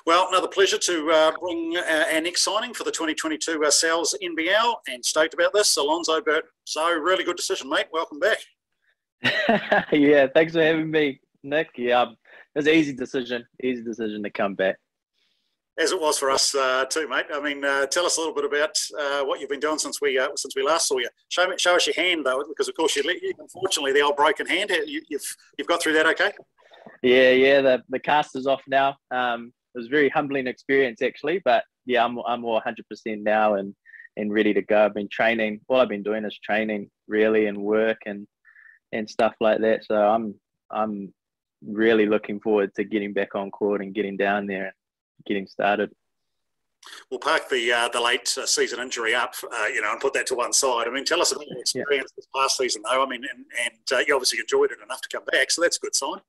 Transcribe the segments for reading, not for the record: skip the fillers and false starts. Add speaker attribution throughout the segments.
Speaker 1: Well, another pleasure to bring our next signing for the 2022 Sal's NBL, and stoked about this, Alonzo Burton. So, really good decision, mate. Welcome back.
Speaker 2: Yeah, thanks for having me, Nick. Yeah, it was an easy decision to come back.
Speaker 1: As it was for us too, mate. I mean, tell us a little bit about what you've been doing since we last saw you. Show us your hand though, because of course unfortunately the old broken hand. You've got through that okay?
Speaker 2: Yeah. The cast is off now. It was a very humbling experience actually, but yeah, I'm all 100% now and ready to go. I've been training. All I've been doing is training really and work and stuff like that. So I'm really looking forward to getting back on court and getting down there and getting started.
Speaker 1: We'll park the late season injury up, and put that to one side. I mean, tell us about your experience this past season, though. I mean, and you obviously enjoyed it enough to come back, so that's a good sign.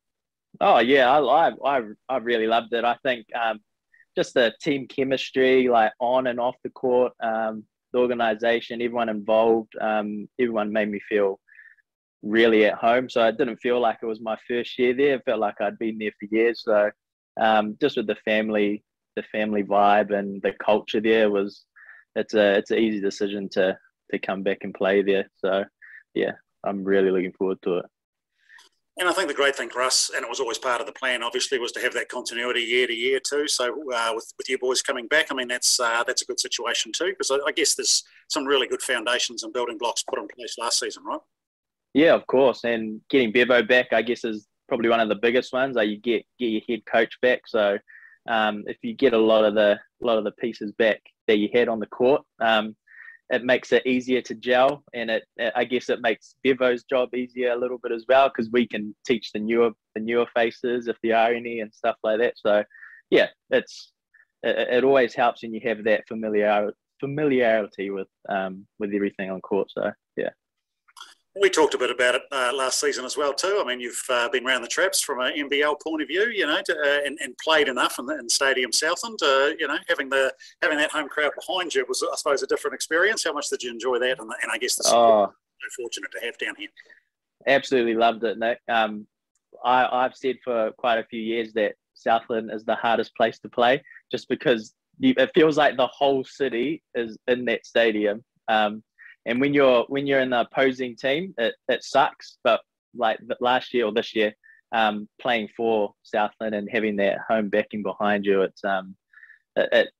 Speaker 2: Oh yeah, I really loved it. I think just the team chemistry, like on and off the court, the organisation, everyone involved, everyone made me feel really at home. So it didn't feel like it was my first year there. It felt like I'd been there for years. So just with the family vibe and the culture there it's an easy decision to come back and play there. So yeah, I'm really looking forward to it.
Speaker 1: And I think the great thing for us, and it was always part of the plan, obviously, was to have that continuity year to year too. So with you boys coming back, I mean, that's a good situation too, because I guess there's some really good foundations and building blocks put in place last season, right?
Speaker 2: Yeah, of course. And getting Bevo back, I guess, is probably one of the biggest ones. Like you get your head coach back. So if you get a lot of the pieces back that you had on the court, it makes it easier to gel, and I guess it makes Bevo's job easier a little bit as well, because we can teach the newer faces if there are any and stuff like that. So yeah, it always helps when you have that familiarity with everything on court. So yeah.
Speaker 1: We talked a bit about it last season as well too. I mean, you've been around the traps from an NBL point of view, and played enough in Stadium Southland. Having that home crowd behind you was, I suppose, a different experience. How much did you enjoy that? And I guess the support you're fortunate to have down here.
Speaker 2: Absolutely loved it, Nick. I've said for quite a few years that Southland is the hardest place to play, just because it feels like the whole city is in that stadium. And when you're in the opposing team, it sucks. But like last year or this year, playing for Southland and having that home backing behind you,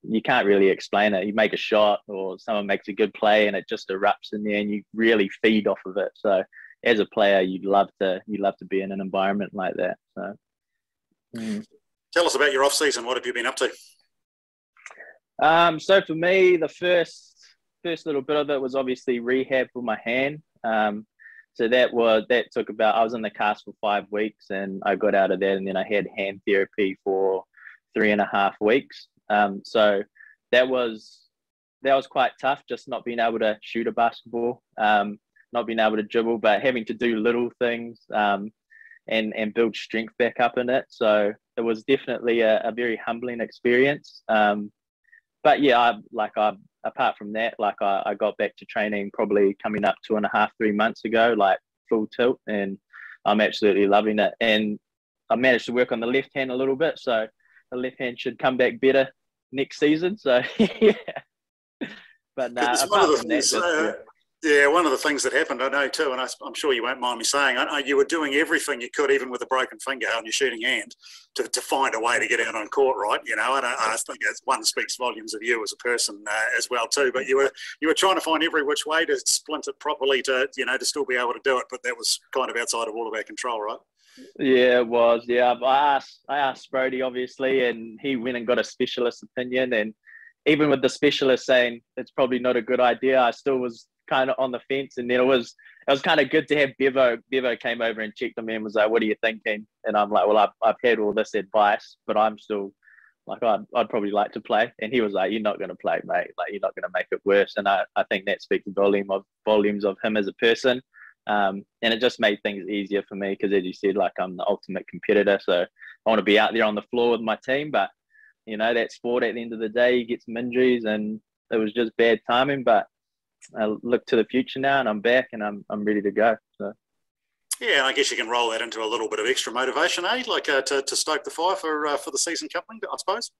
Speaker 2: you can't really explain it. You make a shot or someone makes a good play and it just erupts in there, and you really feed off of it. So as a player, you'd love to be in an environment like that. So
Speaker 1: tell us about your off season. What have you been up to?
Speaker 2: So for me, the first little bit of it was obviously rehab for my hand. So that took about, I was in the cast for 5 weeks and I got out of that, and then I had hand therapy for 3.5 weeks. So that was quite tough, just not being able to shoot a basketball, not being able to dribble, but having to do little things and build strength back up in it. So it was definitely a very humbling experience. But yeah, apart from that, I got back to training probably coming up 2.5-3 months ago, like full tilt, and I'm absolutely loving it. And I managed to work on the left hand a little bit, so the left hand should come back better next season. So yeah, but apart from that,
Speaker 1: yeah, one of the things that happened, I know too, and I'm sure you won't mind me saying, you were doing everything you could, even with a broken finger on your shooting hand, to find a way to get out on court, right? And I think one speaks volumes of you as a person as well too. But you were trying to find every which way to splint it properly to still be able to do it. But that was kind of outside of all of our control, right?
Speaker 2: Yeah, it was. Yeah, I asked Brody obviously, and he went and got a specialist opinion. And even with the specialist saying it's probably not a good idea, I still was kind of on the fence. And then it was kind of good to have Bevo. Bevo came over and checked on me and was like, "What are you thinking?" And I'm like, "Well, I've had all this advice, but I'm still like, I'd probably like to play." And he was like, "You're not going to play, mate. Like, you're not going to make it worse." And I think that speaks volumes of him as a person. And it just made things easier for me because, as you said, like, I'm the ultimate competitor, so I want to be out there on the floor with my team. But that sport, at the end of the day, you get some injuries, and it was just bad timing. But I look to the future now, and I'm back, and I'm ready to go. So
Speaker 1: yeah, I guess you can roll that into a little bit of extra motivation, eh? Like to stoke the fire for the season coming, I suppose.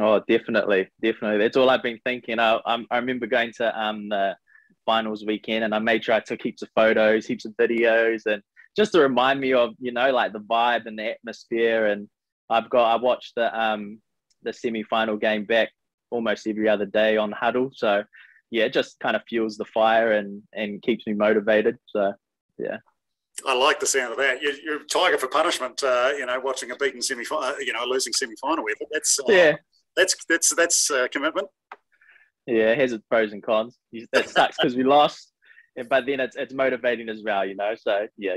Speaker 2: Oh, definitely, definitely. That's all I've been thinking. I remember going to the finals weekend, and I made sure I took heaps of photos, heaps of videos, and just to remind me of like the vibe and the atmosphere. And I watched the semi-final game back almost every other day on Huddle. So yeah, it just kind of fuels the fire and keeps me motivated. So yeah.
Speaker 1: I like the sound of that. You're a tiger for punishment. Watching a beaten semi-final, a losing semi-final with it.
Speaker 2: Yeah.
Speaker 1: That's commitment.
Speaker 2: Yeah, it has its pros and cons. That sucks because we lost, but then it's motivating as well, So yeah,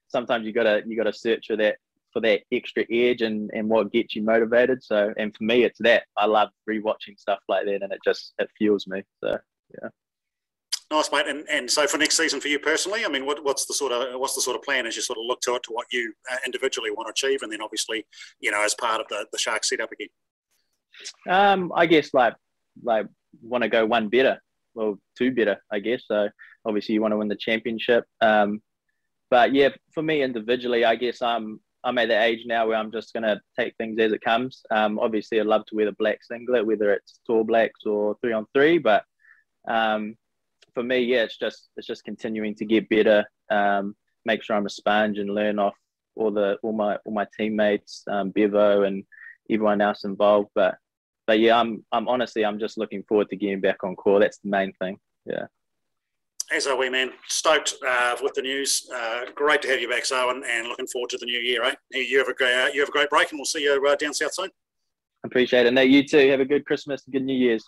Speaker 2: sometimes you gotta search for that extra edge and what gets you motivated. So, and for me, it's that I love rewatching stuff like that, and it fuels me. So yeah.
Speaker 1: Nice, mate. And so for next season for you personally, I mean, what's the sort of plan as you sort of look to what you individually want to achieve, and then obviously, as part of the Sharks setup again.
Speaker 2: I guess like want to go one better, well, two better, I guess. So obviously you want to win the championship. But yeah, for me individually, I guess I'm at the age now where I'm just gonna take things as it comes. Obviously I'd love to wear the black singlet, whether it's Tall Blacks or 3-on-3, but for me, yeah, it's just continuing to get better, make sure I'm a sponge and learn off all my teammates, Bevo and everyone else involved. But yeah, I'm honestly just looking forward to getting back on court. That's the main thing. Yeah.
Speaker 1: As are we, man. Stoked with the news. Great to have you back, Owen, and looking forward to the new year. You have a great break, and we'll see you down south soon.
Speaker 2: Appreciate it. No, you too. Have a good Christmas and good New Year's.